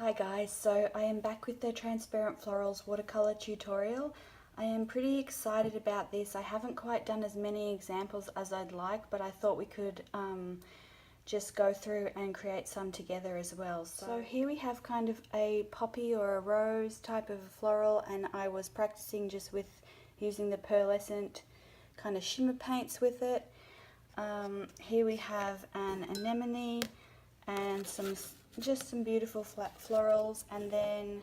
Hi guys, so I am back with the Transparent Florals watercolor tutorial. I am pretty excited about this. I haven't quite done as many examples as I'd like, but I thought we could just go through and create some together as well. So here we have kind of a poppy or a rose type of floral, and I was practicing just with using the pearlescent kind of shimmer paints with it. Here we have an anemone and just some beautiful flat florals, and then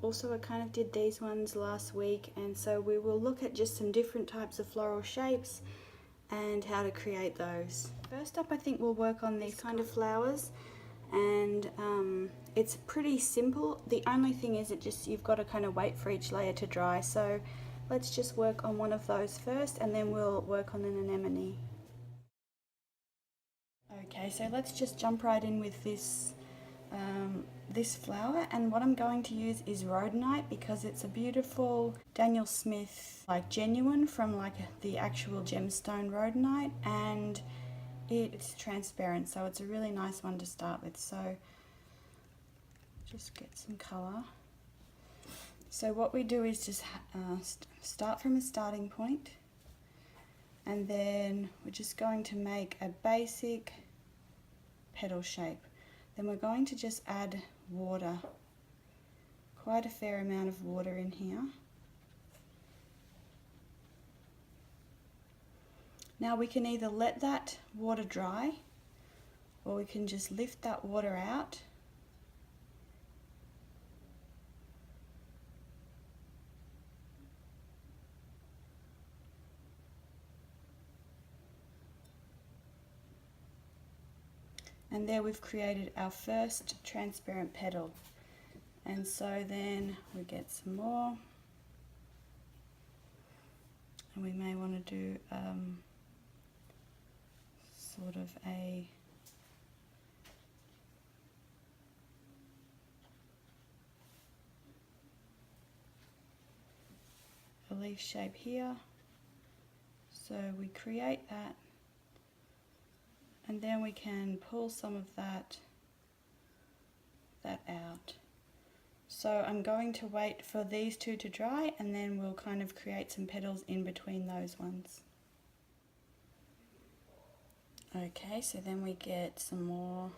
also I kind of did these ones last week, and so we will look at just some different types of floral shapes and how to create those. First up, I think we'll work on these kind of flowers, and it's pretty simple. The only thing is you've got to kind of wait for each layer to dry, so let's just work on one of those first and then we'll work on an anemone. Okay, so let's just jump right in with this this flower, and what I'm going to use is Rhodonite because it's a beautiful Daniel Smith, like genuine from like the actual gemstone Rhodonite, and it's transparent, so it's a really nice one to start with. So just get some colour. So what we do is just start from a starting point, and then we're just going to make a basic petal shape. Then we're going to just add water, quite a fair amount of water in here. Now we can either let that water dry, or we can just lift that water out . And there we've created our first transparent petal. And so then we get some more. And we may want to do sort of a leaf shape here. So we create that, and then we can pull some of that out. So I'm going to wait for these two to dry, and then we'll kind of create some petals in between those ones. Okay, so then we get some more,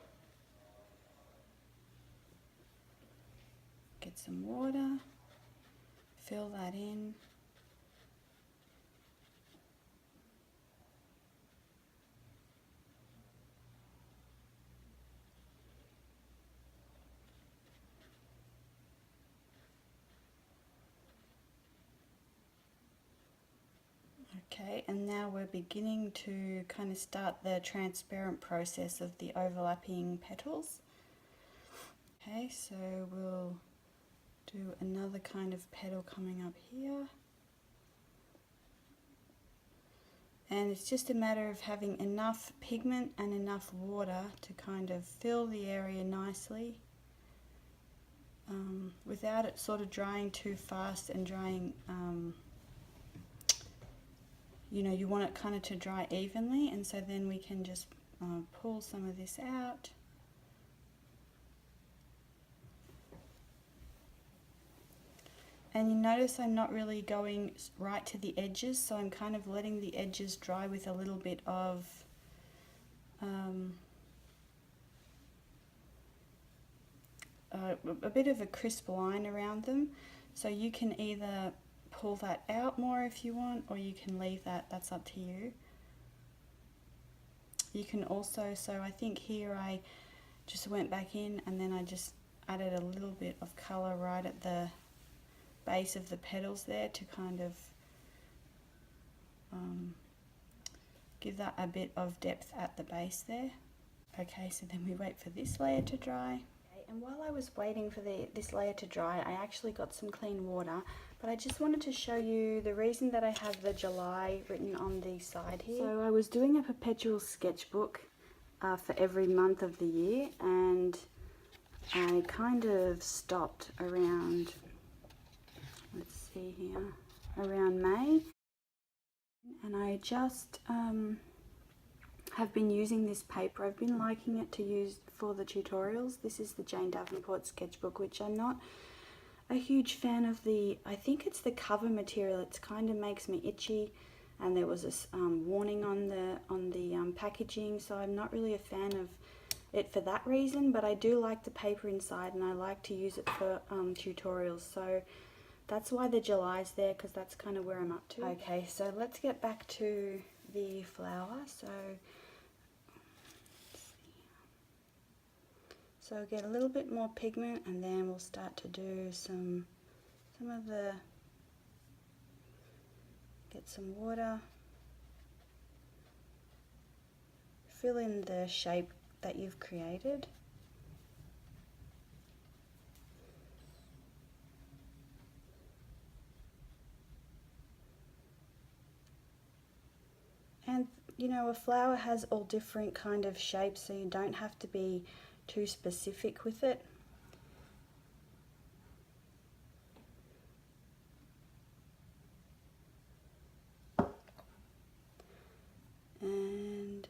get some water, fill that in. Okay, and now we're beginning to kind of start the transparent process of the overlapping petals. Okay, so we'll do another kind of petal coming up here. And it's just a matter of having enough pigment and enough water to kind of fill the area nicely, without it sort of drying too fast and drying, you know, you want it kind of to dry evenly, and so then we can just pull some of this out. And you notice I'm not really going right to the edges, so I'm kind of letting the edges dry with a little bit of a bit of a crisp line around them. So you can either pull that out more if you want, or you can leave that, that's up to you. You can also, so I think here I just went back in and then I just added a little bit of colour right at the base of the petals there to kind of give that a bit of depth at the base there. Okay, so then we wait for this layer to dry. And while I was waiting for this layer to dry, I actually got some clean water, but I just wanted to show you the reason that I have the July written on the side here. So I was doing a perpetual sketchbook for every month of the year, and I kind of stopped around, let's see here, around May, and I just have been using this paper. I've been liking it to use for the tutorials. This is the Jane Davenport sketchbook, which I'm not a huge fan of the, I think it's the cover material. It kind of makes me itchy, and there was a warning on the packaging, so I'm not really a fan of it for that reason, but I do like the paper inside, and I like to use it for tutorials, so that's why the July's there, because that's kind of where I'm up to. Okay, so let's get back to the flower. So get a little bit more pigment, and then we'll start to do some of the, get some water, fill in the shape that you've created. And you know, a flower has all different kind of shapes, so you don't have to be too specific with it. And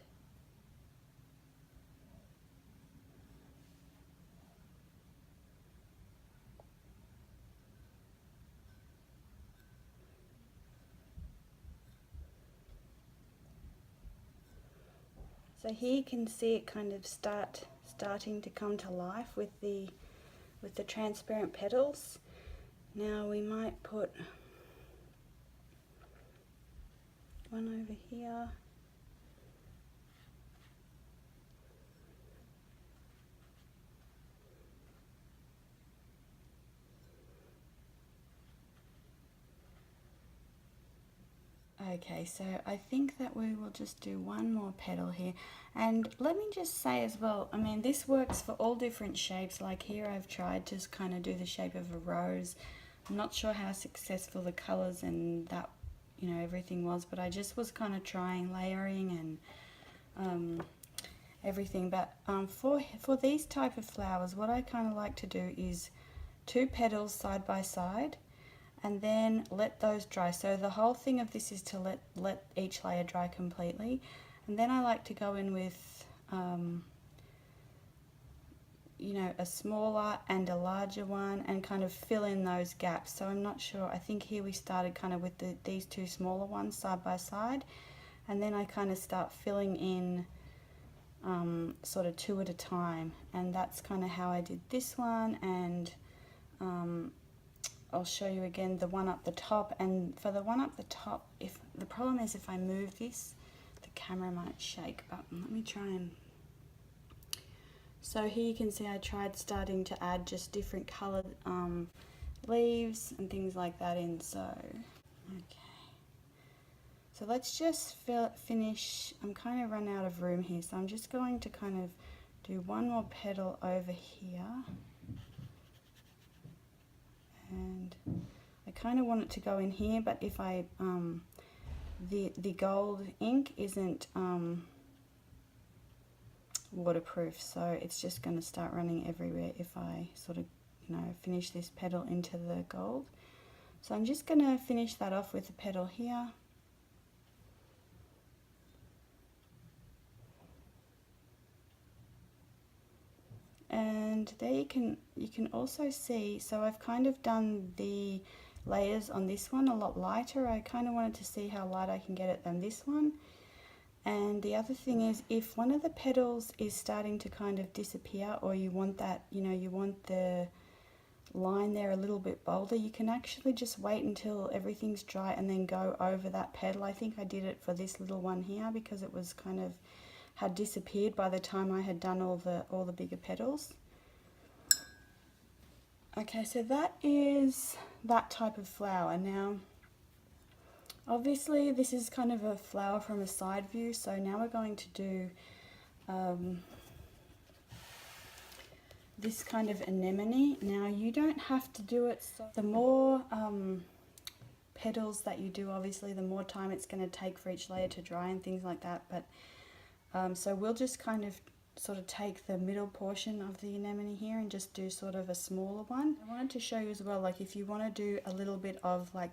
so here you can see it kind of starting to come to life with the transparent petals. Now we might put one over here. Okay, so I think that we will just do one more petal here. And let me just say as well, I mean, this works for all different shapes. Like here I've tried to kind of do the shape of a rose. I'm not sure how successful the colors and that, you know, everything was, but I just was kind of trying layering and everything. But for these type of flowers, what I kind of like to do is 2 petals side by side, and then let those dry. So the whole thing of this is to let each layer dry completely, and then I like to go in with you know, a smaller and a larger one, and kind of fill in those gaps. So I'm not sure, I think here we started kind of with these 2 smaller ones side by side, and then I kind of start filling in sort of 2 at a time, and that's kind of how I did this one. And I'll show you again the one up the top. And for the one up the top, if the problem is if I move this, the camera might shake, but let me try and... So here you can see I tried starting to add just different coloured leaves and things like that in. So okay, so let's just finish. I'm kind of run out of room here, so I'm just going to kind of do one more petal over here. And I kind of want it to go in here, but if I the gold ink isn't waterproof, so it's just going to start running everywhere if I sort of, you know, finish this petal into the gold. So I'm just going to finish that off with a petal here. And there you can also see, so I've kind of done the layers on this one a lot lighter. I kind of wanted to see how light I can get it than this one. And the other thing is, if one of the petals is starting to kind of disappear, or you want that, you know, you want the line there a little bit bolder, you can actually just wait until everything's dry and then go over that petal. I think I did it for this little one here because it was kind of had disappeared by the time I had done all the bigger petals. Okay, so that is that type of flower. Now obviously this is kind of a flower from a side view, so now we're going to do this kind of anemone. Now you don't have to do it, so the more petals that you do, obviously the more time it's going to take for each layer to dry and things like that. But so we'll just kind of sort of take the middle portion of the anemone here and just do sort of a smaller one. I wanted to show you as well, like if you want to do a little bit of like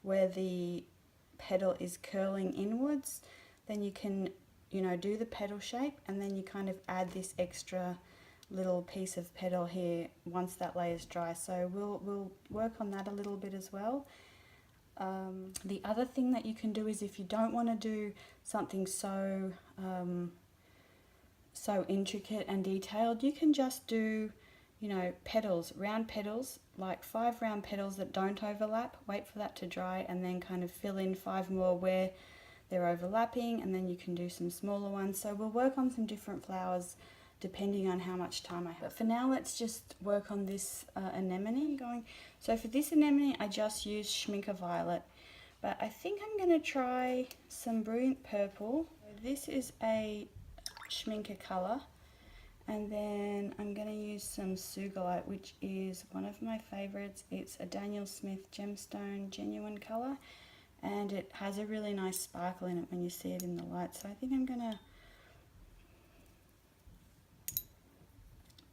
where the petal is curling inwards, then you can you know, do the petal shape, and then you kind of add this extra little piece of petal here once that layer is dry. So we'll work on that a little bit as well. The other thing that you can do is, if you don't want to do something so so intricate and detailed, you can just do, you know, petals, round petals, like 5 round petals that don't overlap. Wait for that to dry and then kind of fill in 5 more where they're overlapping, and then you can do some smaller ones. So we'll work on some different flowers depending on how much time I have. But for now, let's just work on this anemone going. So for this anemone, I just used Schmincke Violet, but I think I'm going to try some Brilliant Purple. This is a Schmincke color, and then I'm going to use some Sugilite, which is one of my favorites. It's a Daniel Smith Gemstone Genuine color, and it has a really nice sparkle in it when you see it in the light. So I think I'm going to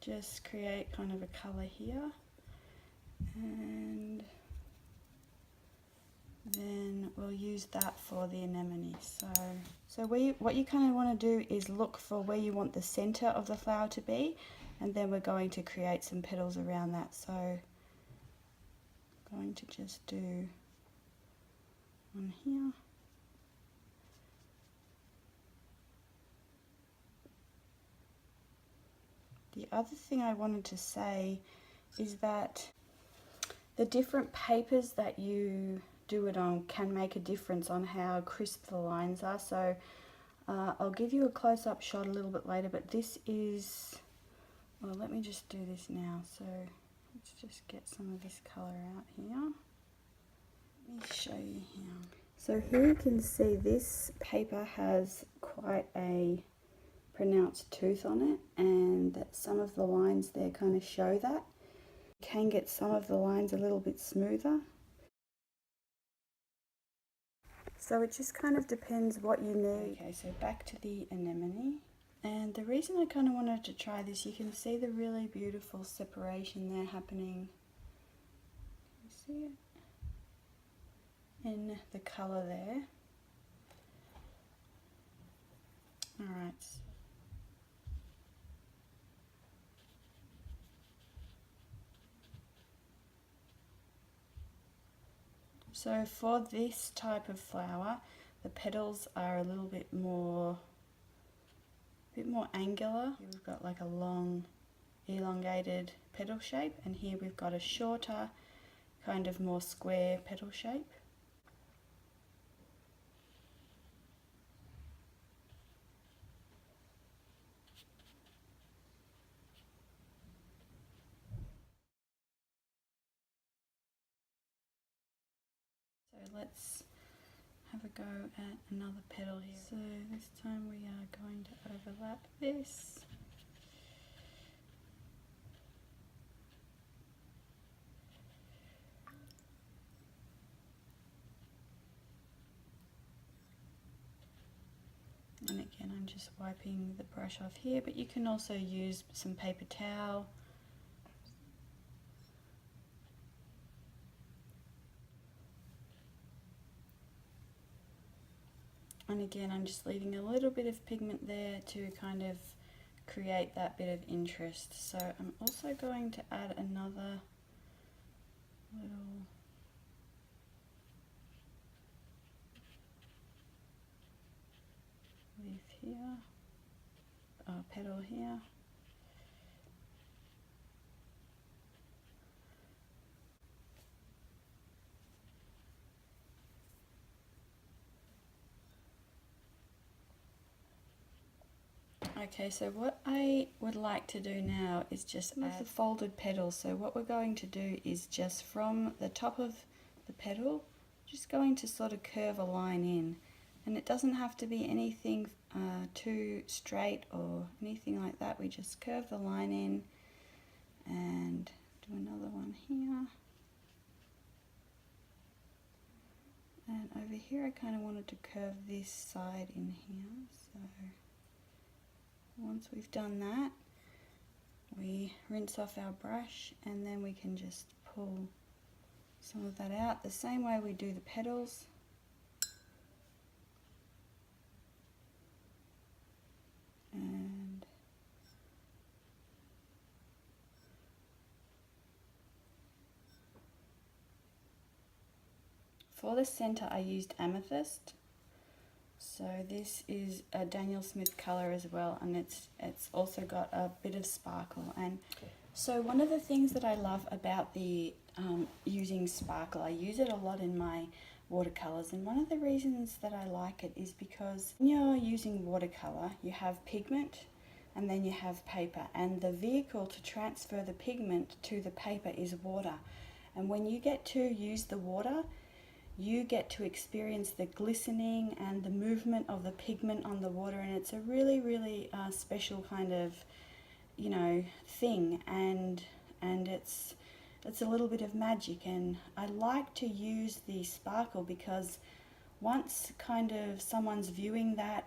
just create kind of a color here, and then we'll use that for the anemone. So what you kind of want to do is look for where you want the center of the flower to be, and then we're going to create some petals around that. So I'm going to just do one here. The other thing I wanted to say is that the different papers that you do it on can make a difference on how crisp the lines are. So I'll give you a close-up shot a little bit later, but this is, well, let me just do this now. So let's just get some of this color out here. Let me show you here. So here you can see this paper has quite a pronounced tooth on it, and that some of the lines there kind of show that. You can get some of the lines a little bit smoother. So it just kind of depends what you need. Okay, so back to the anemone. And the reason I kind of wanted to try this, you can see the really beautiful separation there happening. You see it? In the colour there. Alright. So for this type of flower, the petals are a little bit more angular. Here we've got like a long, elongated petal shape, and here we've got a shorter, kind of more square petal shape. So let's have a go at another petal here. So this time we are going to overlap this. And again, I'm just wiping the brush off here, but you can also use some paper towel. And again, I'm just leaving a little bit of pigment there to kind of create that bit of interest. So I'm also going to add another little leaf here, petal here. Okay, so what I would like to do now is just add the folded petals. So what we're going to do is just from the top of the petal, just going to sort of curve a line in. And it doesn't have to be anything too straight or anything like that. We just curve the line in and do another one here. And over here I kind of wanted to curve this side in here. So once we've done that, we rinse off our brush, and then we can just pull some of that out the same way we do the petals. For the center I used Amethyst. So this is a Daniel Smith color as well, and it's also got a bit of sparkle. And so one of the things that I love about the using sparkle, I use it a lot in my watercolors, and one of the reasons that I like it is because when you're using watercolor, you have pigment and then you have paper, and the vehicle to transfer the pigment to the paper is water. And when you get to use the water, you get to experience the glistening and the movement of the pigment on the water, and it's a really, really special kind of, you know, thing, and it's a little bit of magic. And I like to use the sparkle because once kind of someone's viewing that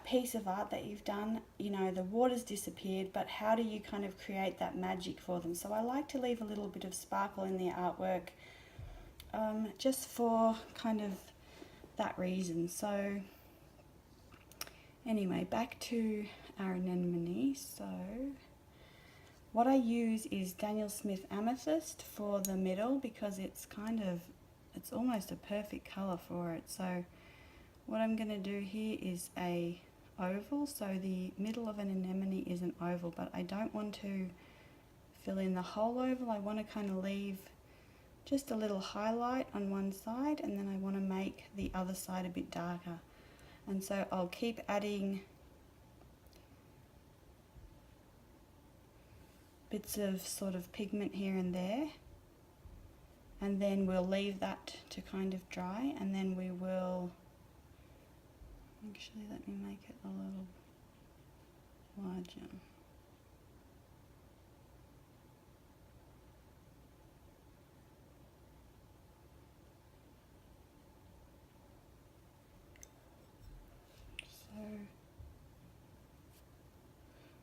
piece of art that you've done, you know, the water's disappeared, but how do you kind of create that magic for them? So I like to leave a little bit of sparkle in the artwork, just for kind of that reason. So anyway, back to our anemone. So what I use is Daniel Smith Amethyst for the middle because it's almost a perfect color for it. So what I'm going to do here is a oval, so the middle of an anemone is an oval, but I don't want to fill in the whole oval. I want to kind of leave just a little highlight on one side, and then I want to make the other side a bit darker. And so I'll keep adding bits of sort of pigment here and there, and then we'll leave that to kind of dry, and then we will actually, let me make it a little larger.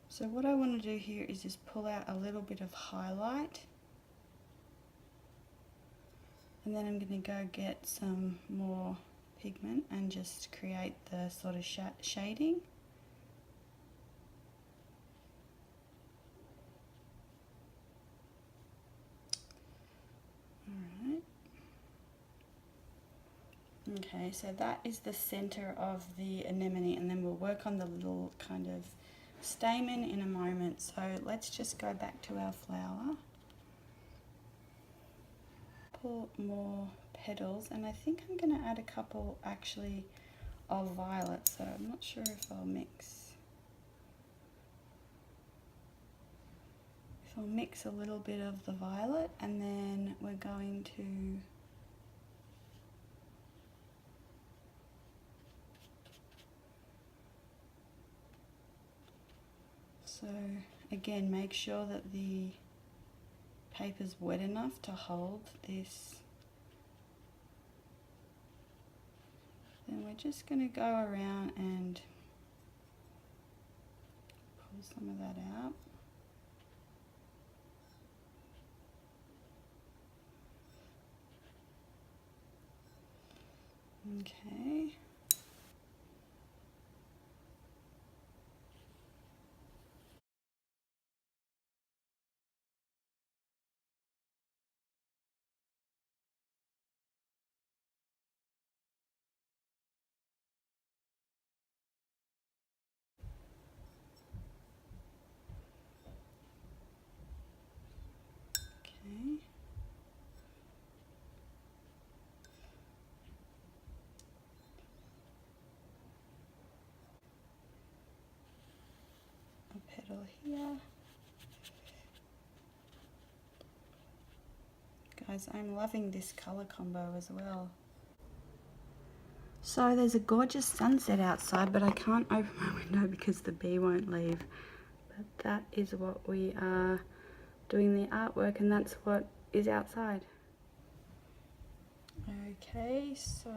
So what I want to do here is just pull out a little bit of highlight, and then I'm going to go get some more pigment and just create the sort of shading. Alright. Okay, so that is the center of the anemone, and then we'll work on the little kind of stamen in a moment. So let's just go back to our flower. Pull more petals, and I think I'm going to add a couple actually of violet, so I'm not sure if I'll mix a little bit of the violet, and then we're going to so again, make sure that the paper's wet enough to hold this. Then we're just going to go around and pull some of that out. Okay. Okay. A petal here. Guys, I'm loving this color combo as well. So there's a gorgeous sunset outside, but I can't open my window because the bee won't leave. But that is what we are doing the artwork, and that's what is outside. Okay, so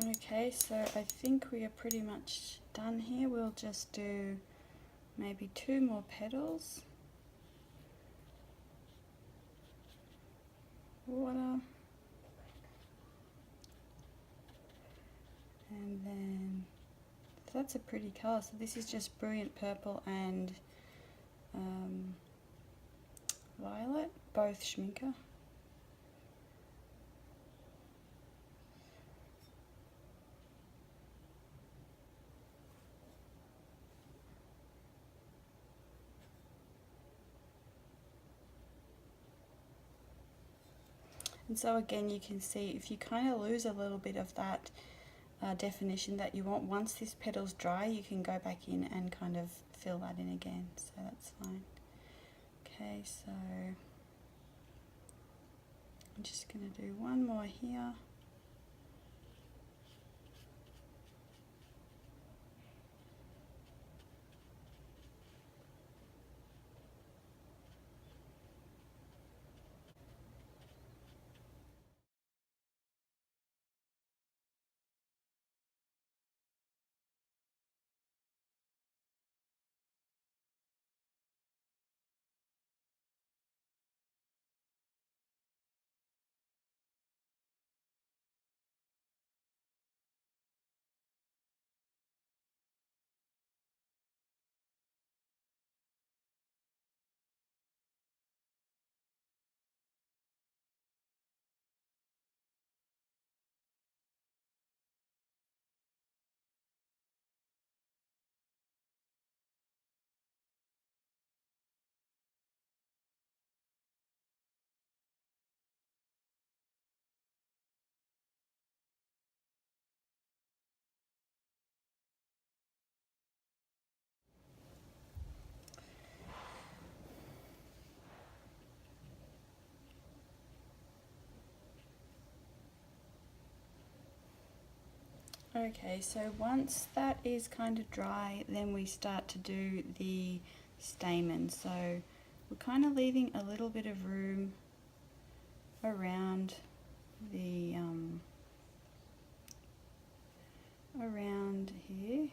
Okay, so I think we are pretty much done here. We'll just do maybe 2 more petals. Water. And then, so that's a pretty colour. So this is just brilliant purple and violet, both Schmincke. And so again, you can see if you kind of lose a little bit of that definition that you want, once this petal's dry, you can go back in and kind of fill that in again, so that's fine. Okay, so I'm just going to do one more here. Okay, so once that is kind of dry, then we start to do the stamen. So we're kind of leaving a little bit of room around the around here,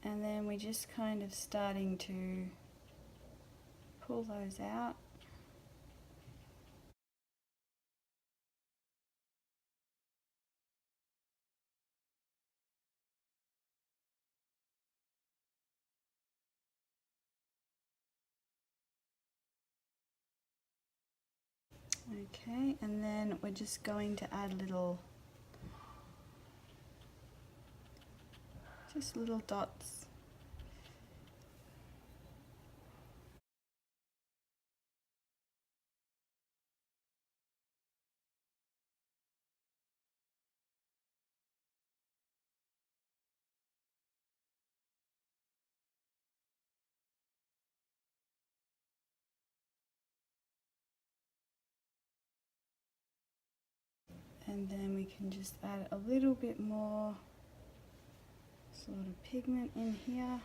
and then we're just kind of starting to pull those out. Okay, and then we're just going to add just little dots. And then we can just add a little bit more sort of pigment in here.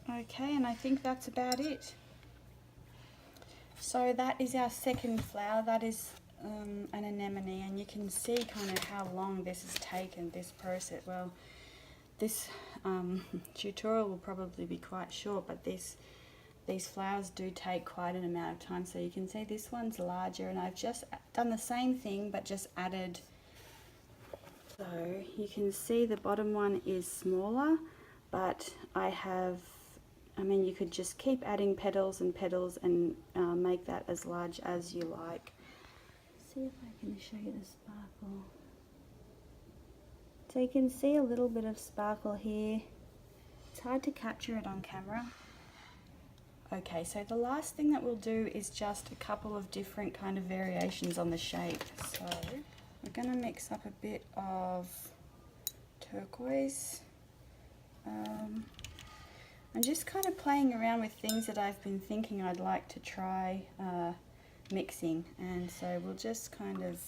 Okay, and I think that's about it. So that is our second flower. That is an anemone, and you can see kind of how long this has taken, this process. Well, this tutorial will probably be quite short, but these flowers do take quite an amount of time. So you can see this one's larger, and I've just done the same thing but just added. So you can see the bottom one is smaller, but I mean, you could just keep adding petals and petals and make that as large as you like. See if I can show you the sparkle. So you can see a little bit of sparkle here. It's hard to capture it on camera. Okay, so the last thing that we'll do is just a couple of different kind of variations on the shape. So we're going to mix up a bit of turquoise. I'm just kind of playing around with things that I've been thinking I'd like to try mixing, and so we'll just kind of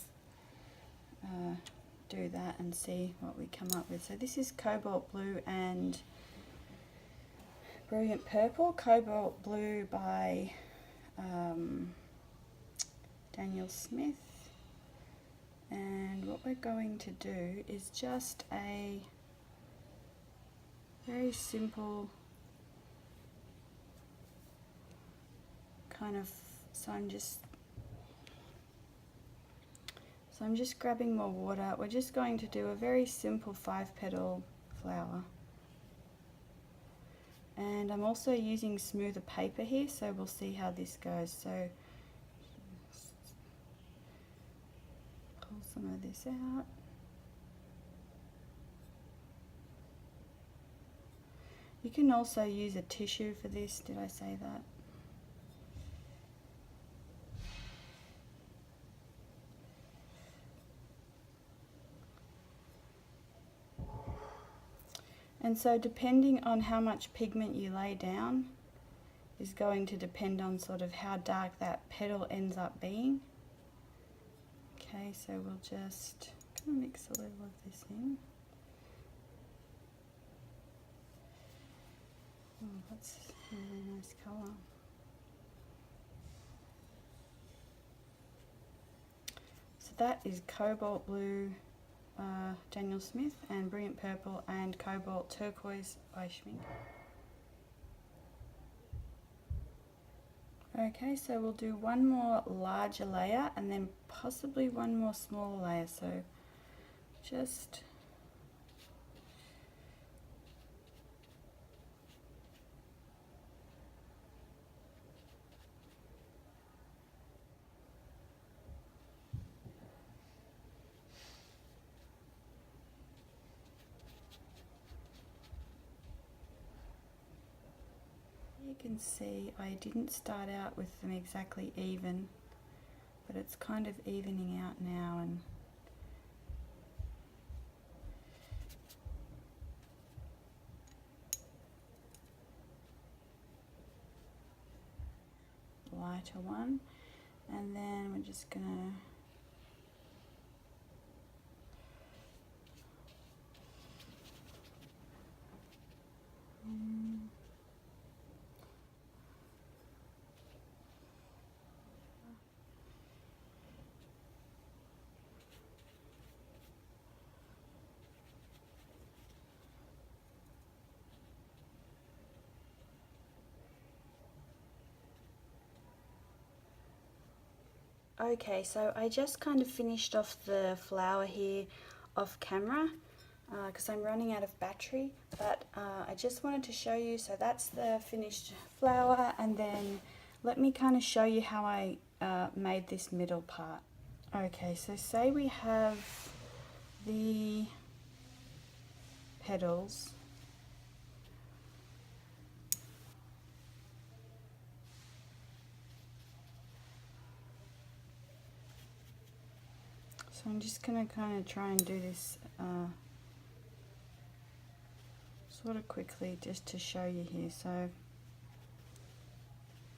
do that and see what we come up with. So this is Cobalt Blue and Brilliant Purple. Cobalt Blue by Daniel Smith, and what we're going to do is just a very simple kind of, so I'm just grabbing more water. We're just going to do a very simple 5-petal flower. And I'm also using smoother paper here, so we'll see how this goes. So pull some of this out. You can also use a tissue for this, did I say that? And so depending on how much pigment you lay down is going to depend on sort of how dark that petal ends up being. Okay, so we'll just kind of mix a little of this in. Oh, that's a really nice colour. So that is Cobalt Blue, Daniel Smith, and Brilliant Purple and Cobalt Turquoise by Schmincke. Okay, so we'll do one more larger layer and then possibly one more smaller layer. So just you can see I didn't start out with them exactly even, but it's kind of evening out now, and lighter one, and then we're just gonna Okay, so I just kind of finished off the flower here off camera because I'm running out of battery, but I just wanted to show you. So that's the finished flower, and then let me kind of show you how I made this middle part. Okay, so say we have the petals. So I'm just going to kind of try and do this sort of quickly just to show you here. So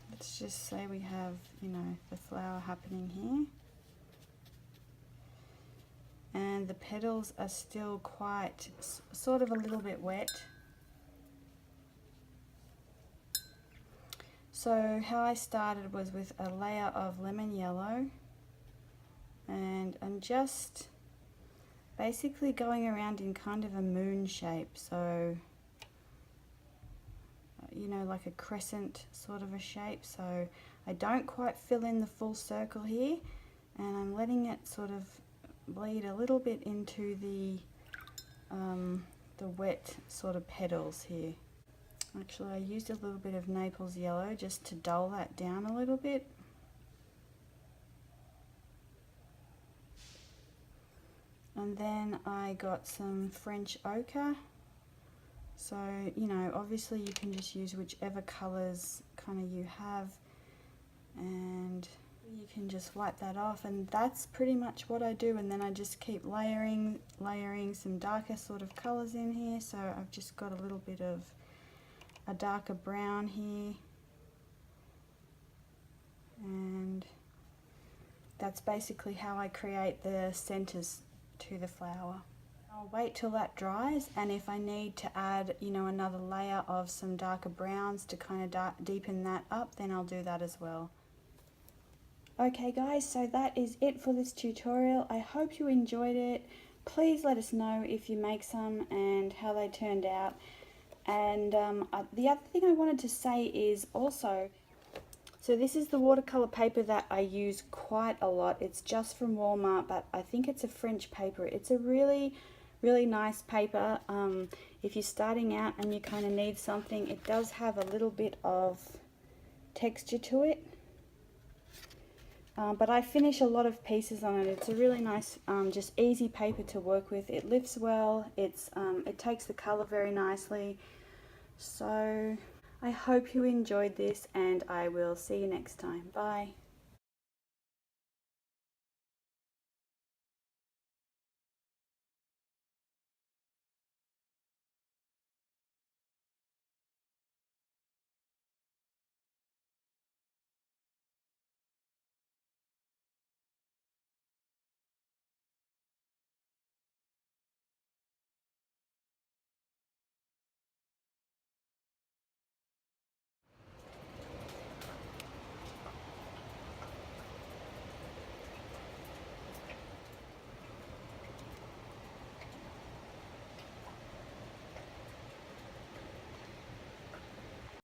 let's just say we have, you know, the flower happening here, and the petals are still quite sort of a little bit wet. So how I started was with a layer of lemon yellow, and I'm just basically going around in kind of a moon shape, so you know, like a crescent sort of a shape. So I don't quite fill in the full circle here, and I'm letting it sort of bleed a little bit into the wet sort of petals here. Actually, I used a little bit of Naples yellow just to dull that down a little bit. And then I got some French ochre. So, you know, obviously you can just use whichever colours kind of you have, and you can just wipe that off, and that's pretty much what I do. And then I just keep layering some darker sort of colors in here. So I've just got a little bit of a darker brown here, and that's basically how I create the centers to the flower. I'll wait till that dries, and if I need to add, you know, another layer of some darker browns to kind of deepen that up, then I'll do that as well. Okay guys, so that is it for this tutorial. I hope you enjoyed it. Please let us know if you make some and how they turned out. And the other thing I wanted to say is also, so this is the watercolor paper that I use quite a lot. It's just from Walmart, but I think it's a French paper. It's a really nice paper. If you're starting out and you kind of need something, it does have a little bit of texture to it. But I finish a lot of pieces on it. It's a really nice, just easy paper to work with. It lifts well. It takes the color very nicely. So I hope you enjoyed this, and I will see you next time. Bye.